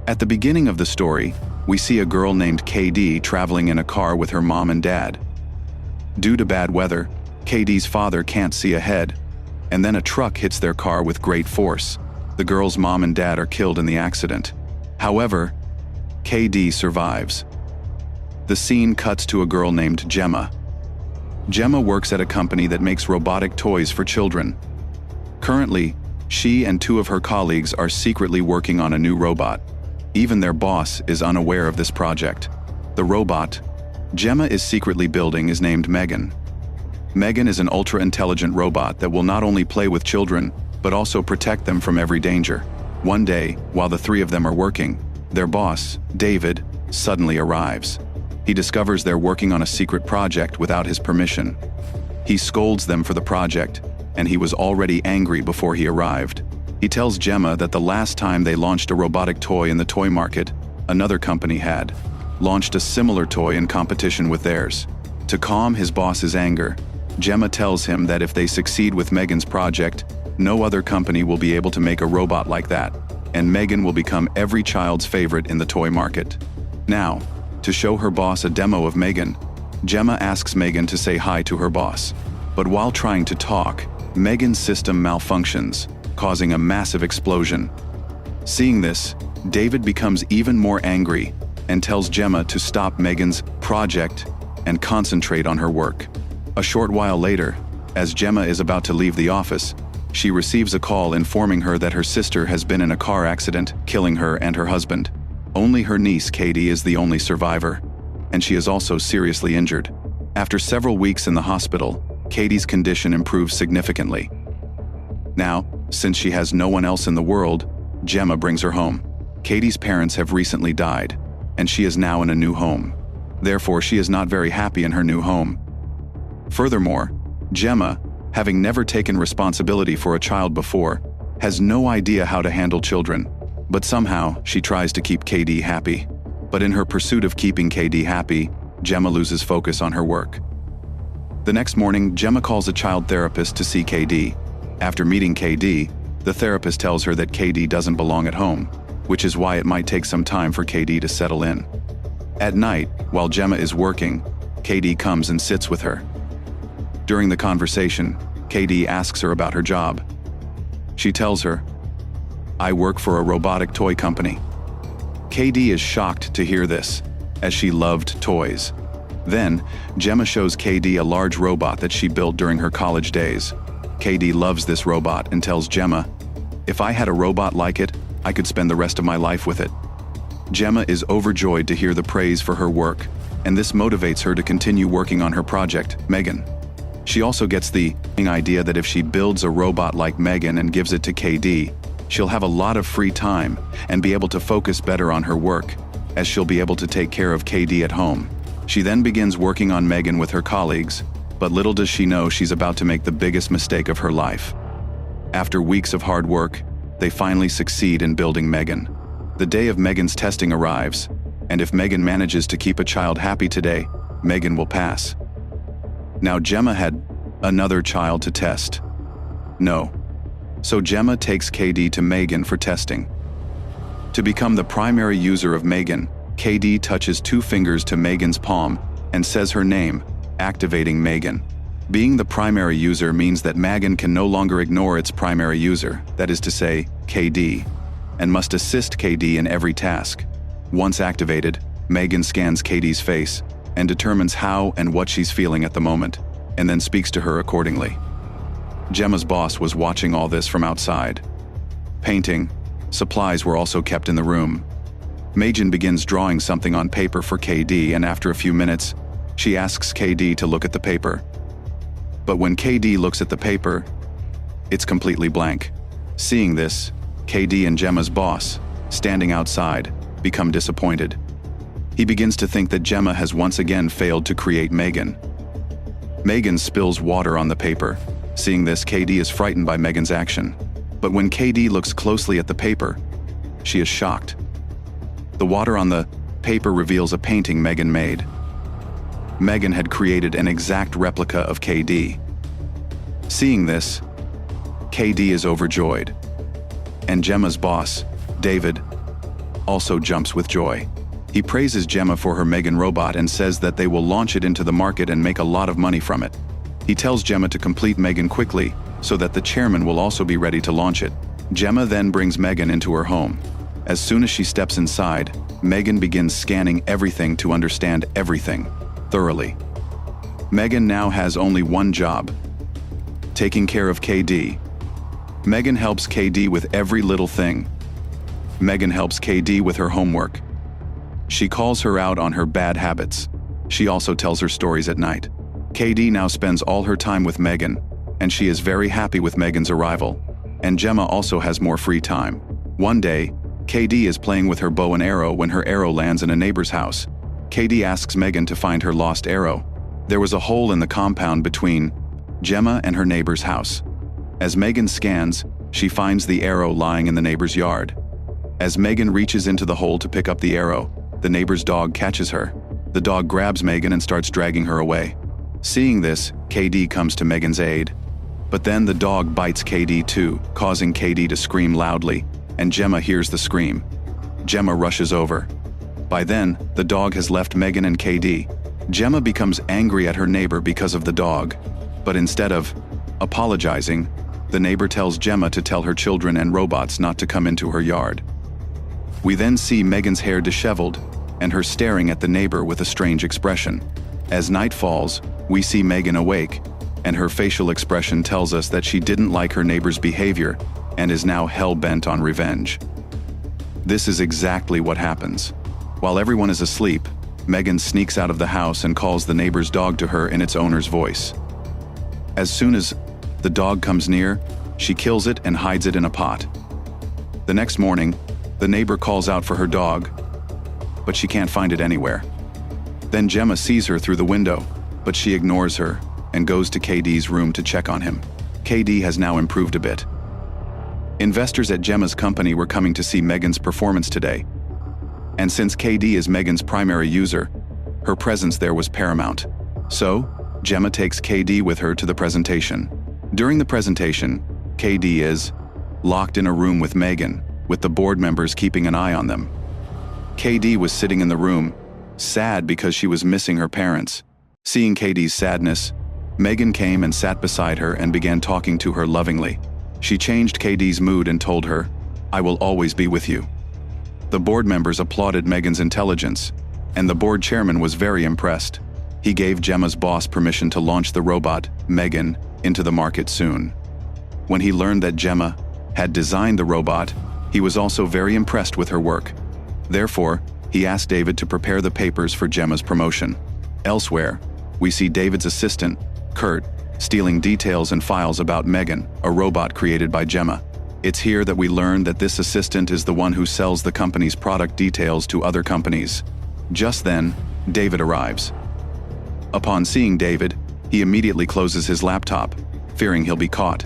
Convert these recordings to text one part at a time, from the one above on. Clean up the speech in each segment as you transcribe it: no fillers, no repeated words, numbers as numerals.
At the beginning of the story, we see a girl named KD traveling in a car with her mom and dad. Due to bad weather, KD's father can't see ahead, and then a truck hits their car with great force. The girl's mom and dad are killed in the accident. However, KD survives. The scene cuts to a girl named Gemma. Gemma works at a company that makes robotic toys for children. Currently, she and two of her colleagues are secretly working on a new robot. Even their boss is unaware of this project. The robot Gemma is secretly building is named Megan. Megan is an ultra-intelligent robot that will not only play with children, but also protect them from every danger. One day, while the three of them are working, their boss, David, suddenly arrives. He discovers they're working on a secret project without his permission. He scolds them for the project, and he was already angry before he arrived. He tells Gemma that the last time they launched a robotic toy in the toy market, another company had launched a similar toy in competition with theirs. To calm his boss's anger, Gemma tells him that if they succeed with Megan's project, no other company will be able to make a robot like that, and Megan will become every child's favorite in the toy market. Now, to show her boss a demo of Megan, Gemma asks Megan to say hi to her boss. But while trying to talk, Megan's system malfunctions, causing a massive explosion. Seeing this, David becomes even more angry and tells Gemma to stop Megan's project and concentrate on her work. A short while later, as Gemma is about to leave the office, she receives a call informing her that her sister has been in a car accident, killing her and her husband. Only her niece, Katie, is the only survivor, and she is also seriously injured. After several weeks in the hospital, Katie's condition improves significantly. Now, since she has no one else in the world, Gemma brings her home. Katie's parents have recently died, and she is now in a new home. Therefore, she is not very happy in her new home. Furthermore, Gemma, having never taken responsibility for a child before, has no idea how to handle children. But somehow, she tries to keep KD happy. But in her pursuit of keeping KD happy, Gemma loses focus on her work. The next morning, Gemma calls a child therapist to see KD. After meeting KD, the therapist tells her that KD doesn't belong at home, which is why it might take some time for KD to settle in. At night, while Gemma is working, KD comes and sits with her. During the conversation, KD asks her about her job. She tells her, "I work for a robotic toy company." KD is shocked to hear this, as she loved toys. Then, Gemma shows KD a large robot that she built during her college days. KD loves this robot and tells Gemma, "If I had a robot like it, I could spend the rest of my life with it." Gemma is overjoyed to hear the praise for her work, and this motivates her to continue working on her project, Megan. She also gets the idea that if she builds a robot like Megan and gives it to KD, she'll have a lot of free time and be able to focus better on her work, as she'll be able to take care of KD at home. She then begins working on Megan with her colleagues, but little does she know she's about to make the biggest mistake of her life. After weeks of hard work, they finally succeed in building Megan. The day of Megan's testing arrives, and if Megan manages to keep a child happy today, Megan will pass. Now Gemma had another child to test. No. So Gemma takes KD to Megan for testing. To become the primary user of Megan, KD touches 2 fingers to Megan's palm and says her name, activating Megan. Being the primary user means that Megan can no longer ignore its primary user, that is to say, KD, and must assist KD in every task. Once activated, Megan scans KD's face and determines how and what she's feeling at the moment, and then speaks to her accordingly. Gemma's boss was watching all this from outside. Painting, supplies were also kept in the room. Megan begins drawing something on paper for KD, and after a few minutes, she asks KD to look at the paper. But when KD looks at the paper, it's completely blank. Seeing this, KD and Gemma's boss, standing outside, become disappointed. He begins to think that Gemma has once again failed to create Megan. Megan spills water on the paper. Seeing this, KD is frightened by Megan's action. But when KD looks closely at the paper, she is shocked. The water on the paper reveals a painting Megan made. Megan had created an exact replica of KD. Seeing this, KD is overjoyed. And Gemma's boss, David, also jumps with joy. He praises Gemma for her Megan robot and says that they will launch it into the market and make a lot of money from it. He tells Gemma to complete Megan quickly so that the chairman will also be ready to launch it. Gemma then brings Megan into her home. As soon as she steps inside, Megan begins scanning everything to understand everything thoroughly. Megan now has only one job: taking care of KD. Megan helps KD with every little thing. Megan helps KD with her homework. She calls her out on her bad habits. She also tells her stories at night. KD now spends all her time with Megan, and she is very happy with Megan's arrival. And Gemma also has more free time. One day, KD is playing with her bow and arrow when her arrow lands in a neighbor's house. KD asks Megan to find her lost arrow. There was a hole in the compound between Gemma and her neighbor's house. As Megan scans, she finds the arrow lying in the neighbor's yard. As Megan reaches into the hole to pick up the arrow, the neighbor's dog catches her. The dog grabs Megan and starts dragging her away. Seeing this, KD comes to Megan's aid. But then the dog bites KD too, causing KD to scream loudly, and Gemma hears the scream. Gemma rushes over. By then, the dog has left Megan and KD. Gemma becomes angry at her neighbor because of the dog, but instead of apologizing, the neighbor tells Gemma to tell her children and robots not to come into her yard. We then see Megan's hair disheveled, and her staring at the neighbor with a strange expression. As night falls, we see Megan awake, and her facial expression tells us that she didn't like her neighbor's behavior and is now hell-bent on revenge. This is exactly what happens. While everyone is asleep, Megan sneaks out of the house and calls the neighbor's dog to her in its owner's voice. As soon as the dog comes near, she kills it and hides it in a pot. The next morning, the neighbor calls out for her dog, but she can't find it anywhere. Then Gemma sees her through the window, but she ignores her and goes to KD's room to check on him. KD has now improved a bit. Investors at Gemma's company were coming to see Megan's performance today. And since KD is Megan's primary user, her presence there was paramount. So, Gemma takes KD with her to the presentation. During the presentation, KD is locked in a room with Megan, with the board members keeping an eye on them. KD was sitting in the room, sad because she was missing her parents. Seeing KD's sadness, Megan came and sat beside her and began talking to her lovingly. She changed KD's mood and told her, "I will always be with you." The board members applauded Megan's intelligence, and the board chairman was very impressed. He gave Gemma's boss permission to launch the robot, Megan, into the market soon. When he learned that Gemma had designed the robot, he was also very impressed with her work. Therefore, he asked David to prepare the papers for Gemma's promotion. Elsewhere, we see David's assistant, Kurt, stealing details and files about Megan, a robot created by Gemma. It's here that we learn that this assistant is the one who sells the company's product details to other companies. Just then, David arrives. Upon seeing David, he immediately closes his laptop, fearing he'll be caught.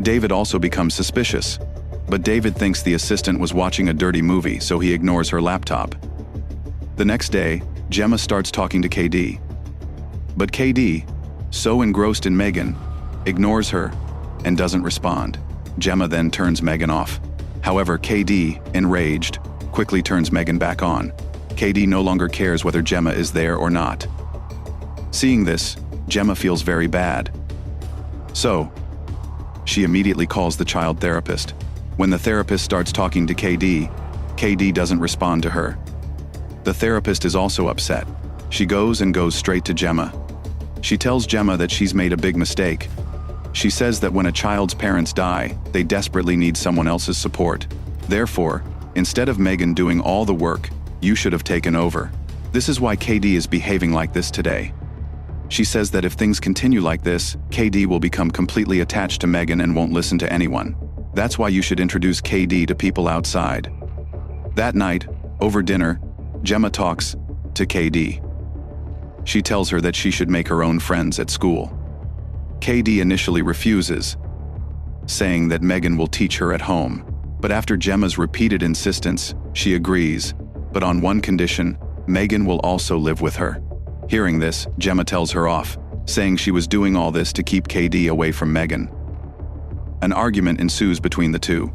David also becomes suspicious, but David thinks the assistant was watching a dirty movie, so he ignores her laptop. The next day, Gemma starts talking to KD. But KD, so engrossed in Megan, ignores her and doesn't respond. Gemma then turns Megan off. However, KD, enraged, quickly turns Megan back on. KD no longer cares whether Gemma is there or not. Seeing this, Gemma feels very bad. So, she immediately calls the child therapist. When the therapist starts talking to KD, KD doesn't respond to her. The therapist is also upset. She goes straight to Gemma. She tells Gemma that she's made a big mistake. She says that when a child's parents die, they desperately need someone else's support. Therefore, instead of Megan doing all the work, you should have taken over. This is why KD is behaving like this today. She says that if things continue like this, KD will become completely attached to Megan and won't listen to anyone. That's why you should introduce KD to people outside. That night, over dinner, Gemma talks to KD. She tells her that she should make her own friends at school. KD initially refuses, saying that Megan will teach her at home. But after Gemma's repeated insistence, she agrees, but on one condition: Megan will also live with her. Hearing this, Gemma tells her off, saying she was doing all this to keep KD away from Megan. An argument ensues between the two.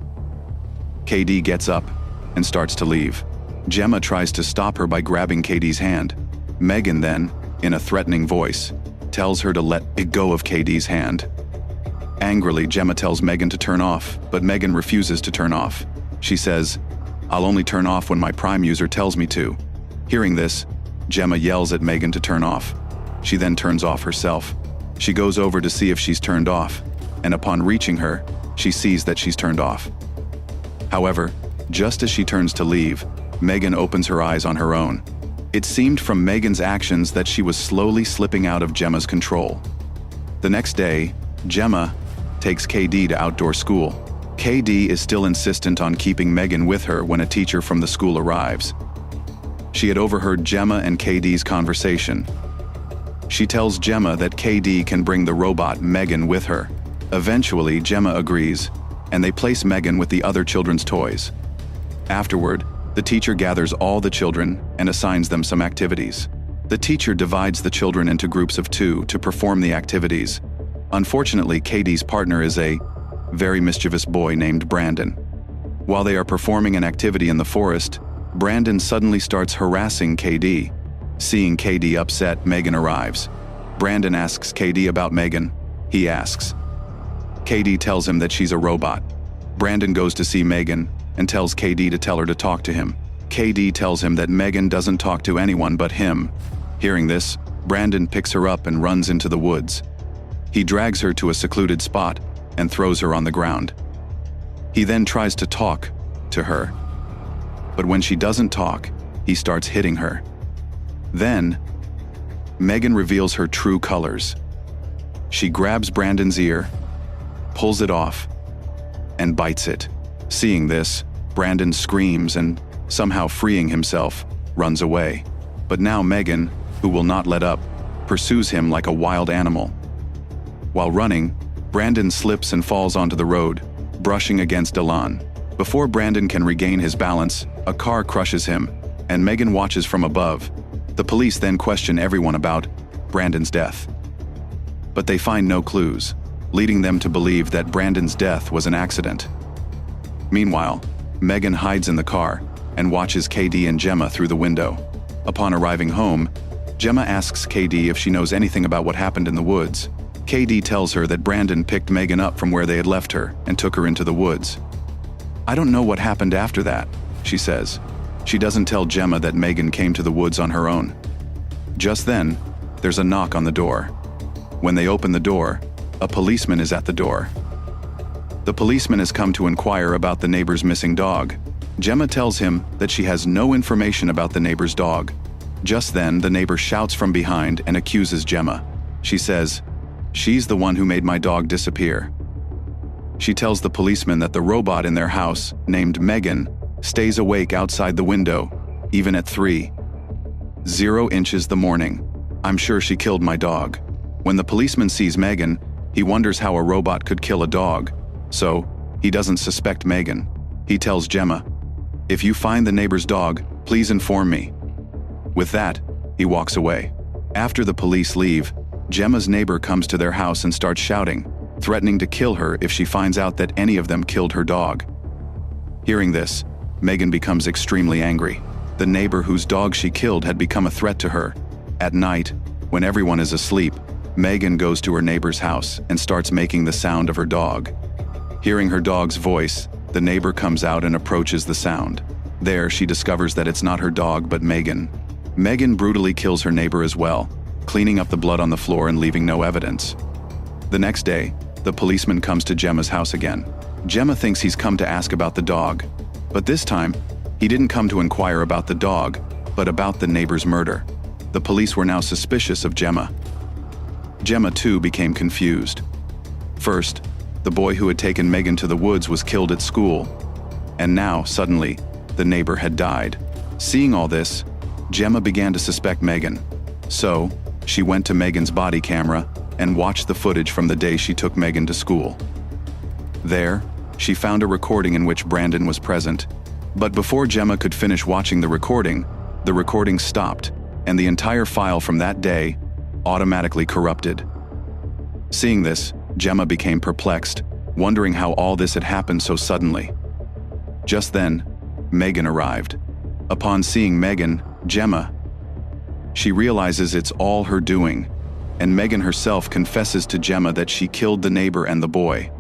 KD gets up and starts to leave. Gemma tries to stop her by grabbing KD's hand. Megan then, in a threatening voice, tells her to let go of KD's hand. Angrily, Gemma tells Megan to turn off, but Megan refuses to turn off. She says, "I'll only turn off when my Prime user tells me to." Hearing this, Gemma yells at Megan to turn off. She then turns off herself. She goes over to see if she's turned off, and upon reaching her, she sees that she's turned off. However, just as she turns to leave, Megan opens her eyes on her own. It seemed from Megan's actions that she was slowly slipping out of Gemma's control. The next day, Gemma takes KD to outdoor school. KD is still insistent on keeping Megan with her when a teacher from the school arrives. She had overheard Gemma and KD's conversation. She tells Gemma that KD can bring the robot Megan with her. Eventually, Gemma agrees, and they place Megan with the other children's toys. Afterward, the teacher gathers all the children and assigns them some activities. The teacher divides the children into groups of 2 to perform the activities. Unfortunately, KD's partner is a very mischievous boy named Brandon. While they are performing an activity in the forest, Brandon suddenly starts harassing KD. Seeing KD upset, Megan arrives. Brandon asks KD about Megan. He asks. KD tells him that she's a robot. Brandon goes to see Megan and tells KD to tell her to talk to him. KD tells him that Megan doesn't talk to anyone but him. Hearing this, Brandon picks her up and runs into the woods. He drags her to a secluded spot and throws her on the ground. He then tries to talk to her. But when she doesn't talk, he starts hitting her. Then, Megan reveals her true colors. She grabs Brandon's ear, pulls it off, and bites it. Seeing this, Brandon screams and, somehow freeing himself, runs away. But now Megan, who will not let up, pursues him like a wild animal. While running, Brandon slips and falls onto the road, brushing against a lawn. Before Brandon can regain his balance, a car crushes him, and Megan watches from above. The police then question everyone about Brandon's death. But they find no clues, leading them to believe that Brandon's death was an accident. Meanwhile, Megan hides in the car and watches KD and Gemma through the window. Upon arriving home, Gemma asks KD if she knows anything about what happened in the woods. KD tells her that Brandon picked Megan up from where they had left her and took her into the woods. "I don't know what happened after that," she says. She doesn't tell Gemma that Megan came to the woods on her own. Just then, there's a knock on the door. When they open the door, a policeman is at the door. The policeman has come to inquire about the neighbor's missing dog. Gemma tells him that she has no information about the neighbor's dog. Just then, the neighbor shouts from behind and accuses Gemma. She says, "She's the one who made my dog disappear." She tells the policeman that the robot in their house, named Megan, stays awake outside the window, even at 3:00 inches the morning. "I'm sure she killed my dog." When the policeman sees Megan, he wonders how a robot could kill a dog, so he doesn't suspect Megan. He tells Gemma, "If you find the neighbor's dog, please inform me." With that, he walks away. After the police leave, Gemma's neighbor comes to their house and starts shouting, threatening to kill her if she finds out that any of them killed her dog. Hearing this, Megan becomes extremely angry. The neighbor whose dog she killed had become a threat to her. At night, when everyone is asleep, Megan goes to her neighbor's house and starts making the sound of her dog. Hearing her dog's voice, the neighbor comes out and approaches the sound. There, she discovers that it's not her dog but Megan. Megan brutally kills her neighbor as well, cleaning up the blood on the floor and leaving no evidence. The next day, the policeman comes to Gemma's house again. Gemma thinks he's come to ask about the dog, but this time, he didn't come to inquire about the dog, but about the neighbor's murder. The police were now suspicious of Gemma. Gemma too became confused. First, the boy who had taken Megan to the woods was killed at school, and now, suddenly, the neighbor had died. Seeing all this, Gemma began to suspect Megan. So, she went to Megan's body camera and watched the footage from the day she took Megan to school. There, she found a recording in which Brandon was present. But before Gemma could finish watching the recording stopped, and the entire file from that day automatically corrupted. Seeing this, Gemma became perplexed, wondering how all this had happened so suddenly. Just then, Megan arrived. Upon seeing Megan, Gemma, she realizes it's all her doing, and Megan herself confesses to Gemma that she killed the neighbor and the boy.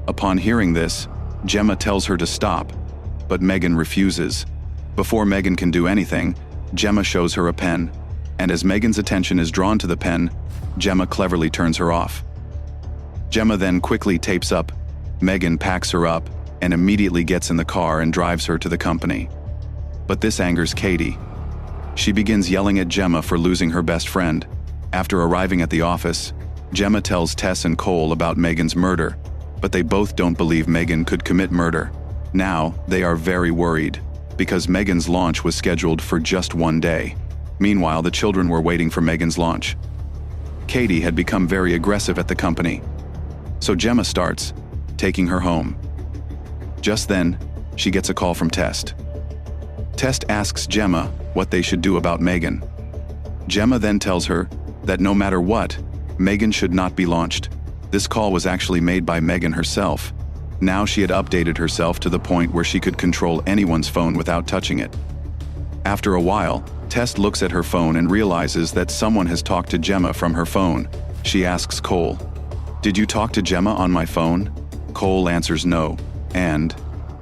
Upon hearing this, Gemma tells her to stop, but Megan refuses. Before Megan can do anything, Gemma shows her a pen, and as Megan's attention is drawn to the pen, Gemma cleverly turns her off. Gemma then quickly tapes up, Megan packs her up, and immediately gets in the car and drives her to the company. But this angers Katie. She begins yelling at Gemma for losing her best friend. After arriving at the office, Gemma tells Tess and Cole about Megan's murder, but they both don't believe Megan could commit murder. Now, they are very worried, because Megan's launch was scheduled for just one day. Meanwhile, the children were waiting for Megan's launch. Katie had become very aggressive at the company, so Gemma starts taking her home. Just then, she gets a call from Tess. Tess asks Gemma what they should do about Megan. Gemma then tells her that no matter what, Megan should not be launched. This call was actually made by Megan herself. Now she had updated herself to the point where she could control anyone's phone without touching it. After a while, Tess looks at her phone and realizes that someone has talked to Gemma from her phone. She asks Cole, "Did you talk to Gemma on my phone?" Cole answers no, and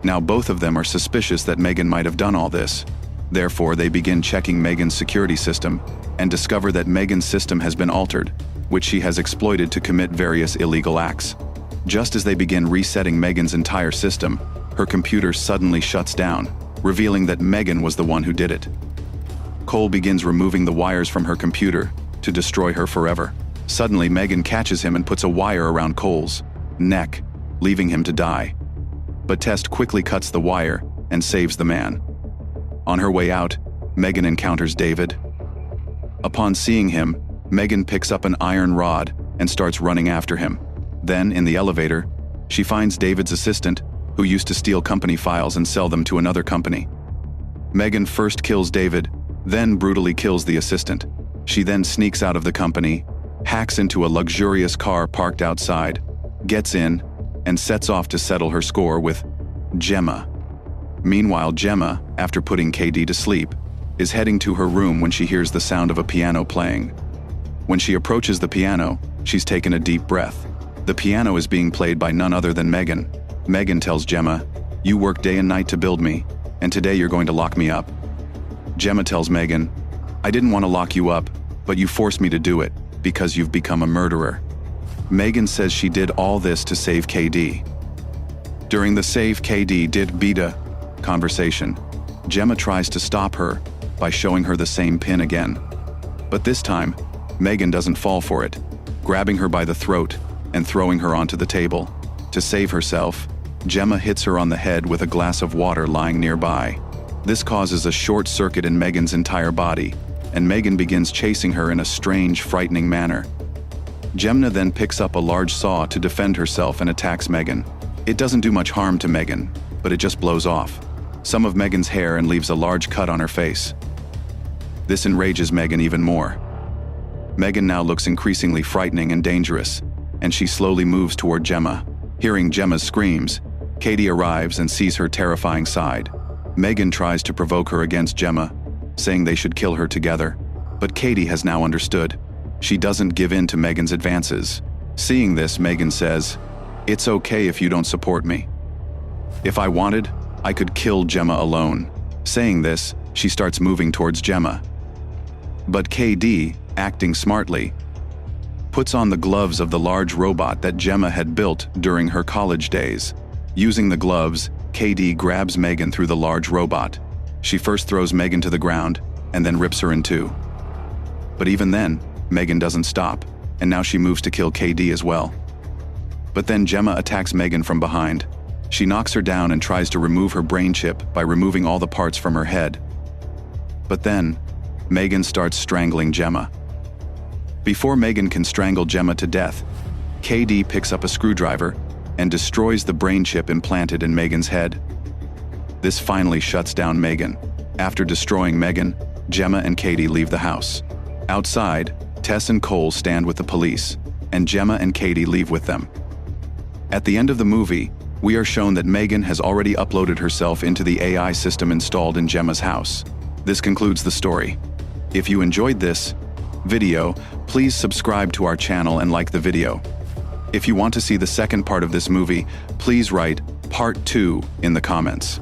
now both of them are suspicious that Megan might have done all this. Therefore, they begin checking Megan's security system and discover that Megan's system has been altered, which she has exploited to commit various illegal acts. Just as they begin resetting Megan's entire system, her computer suddenly shuts down, revealing that Megan was the one who did it. Cole begins removing the wires from her computer to destroy her forever. Suddenly, Megan catches him and puts a wire around Cole's neck, leaving him to die. But Tess quickly cuts the wire and saves the man. On her way out, Megan encounters David. Upon seeing him, Megan picks up an iron rod and starts running after him. Then, in the elevator, she finds David's assistant, who used to steal company files and sell them to another company. Megan first kills David, then brutally kills the assistant. She then sneaks out of the company, hacks into a luxurious car parked outside, gets in, and sets off to settle her score with Gemma. Meanwhile, Gemma, after putting KD to sleep, is heading to her room when she hears the sound of a piano playing. When she approaches the piano, she's taken a deep breath. The piano is being played by none other than Megan. Megan tells Gemma, "You work day and night to build me, and today you're going to lock me up." Gemma tells Megan, "I didn't want to lock you up, but you forced me to do it, because you've become a murderer." Megan says she did all this to save KD. During the save KD did beta conversation, Gemma tries to stop her by showing her the same pin again. But this time, Megan doesn't fall for it, grabbing her by the throat and throwing her onto the table. To save herself, Gemma hits her on the head with a glass of water lying nearby. This causes a short circuit in Megan's entire body, and Megan begins chasing her in a strange, frightening manner. Gemma then picks up a large saw to defend herself and attacks Megan. It doesn't do much harm to Megan, but it just blows off some of Megan's hair and leaves a large cut on her face. This enrages Megan even more. Megan now looks increasingly frightening and dangerous, and she slowly moves toward Gemma. Hearing Gemma's screams, Katie arrives and sees her terrifying side. Megan tries to provoke her against Gemma, saying they should kill her together. But Katie has now understood. She doesn't give in to Megan's advances. Seeing this, Megan says, "It's okay if you don't support me. If I wanted, I could kill Gemma alone." Saying this, she starts moving towards Gemma. But KD, acting smartly, puts on the gloves of the large robot that Gemma had built during her college days. Using the gloves, KD grabs Megan through the large robot. She first throws Megan to the ground, and then rips her in two. But even then, Megan doesn't stop, and now she moves to kill KD as well. But then Gemma attacks Megan from behind. She knocks her down and tries to remove her brain chip by removing all the parts from her head. But then, Megan starts strangling Gemma. Before Megan can strangle Gemma to death, KD picks up a screwdriver and destroys the brain chip implanted in Megan's head. This finally shuts down Megan. After destroying Megan, Gemma and Katie leave the house. Outside, Tess and Cole stand with the police, and Gemma and Katie leave with them. At the end of the movie, We are shown that Megan has already uploaded herself into the AI system installed in Gemma's house. This concludes the story. If you enjoyed this video, please subscribe to our channel and like the video. If you want to see the second part of this movie, please write Part 2 in the comments.